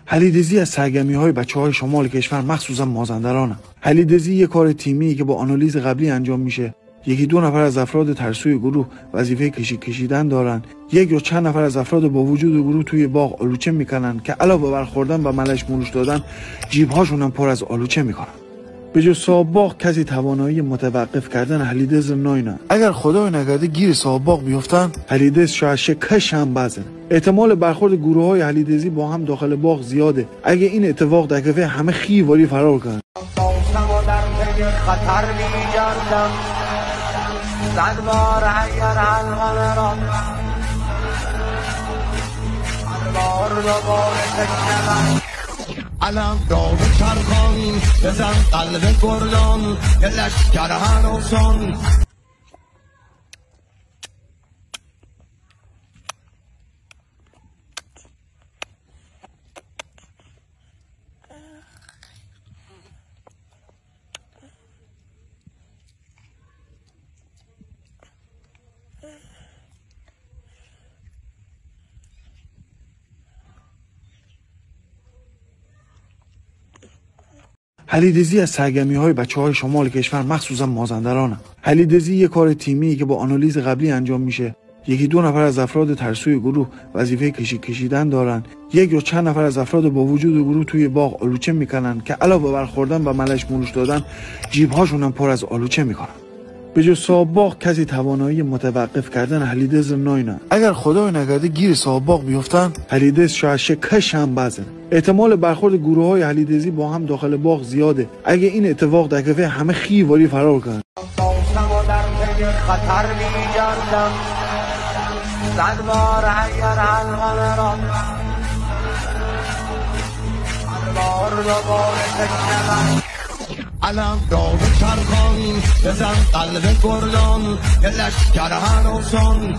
حلیدزی از سرگرمی‌های بچه‌های شمال کشور مخصوصا مازندرانه. حلیدزی یک کار تیمی که با آنالیز قبلی انجام میشه. یکی دو نفر از افراد ترسوی گروه وظیفه کشیدن دارن. یک یا چند نفر از افراد با وجود گروه توی باغ آلوچه میکنن که علاوه بر خوردن و ملش مروش دادن جیب‌هاشون هم پر از آلوچه میکنن. به جز صاحب باغ کسی توانایی متوقف کردن حلیدز ناینه. اگر خدای نکرده گیر صاحب باغ بیفتن، حلیدز شاید کش هم بزنه. احتمال برخورد گروه‌های حلیدزی با هم داخل باغ زیاده. اگه این اتفاق در کفه همه خیواری فرار کنن. خطر می‌گردم صد بار اگر حلقه را هر بار دوباره تکنم علم را به چرخان بزن قلب گردان یه لشکر هنوزان. حلیدزی از سرگرمی‌های بچه‌های شمال کشور مخصوصا مازندرانه. حلیدزی یک کار تیمی که با آنالیز قبلی انجام میشه. یکی دو نفر از افراد ترسوی گروه وظیفه کشیدن دارن. یک یا چند نفر از افراد با وجود گروه توی باغ آلوچه میکنن که علاوه بر خوردن و ملش مروش دادن جیب‌هاشون هم پر از آلوچه میکنن. به جز صاحب باغ کسی توانایی متوقف کردن حلیدز ناینه. اگر خدای نکرده گیر صاحب باغ بیفتن، حلیدز شاید کش هم بزنه. احتمال برخورد گروه‌های حلیدزی با هم داخل باغ زیاده. اگه این اتفاق در کفه همه خیواری فرار کنن. خطر می‌گردم صد بار اگر حلقه را هر بار دوباره تکنم علم را به چرخان بزن قلب گردان یه لشکر هنوزان.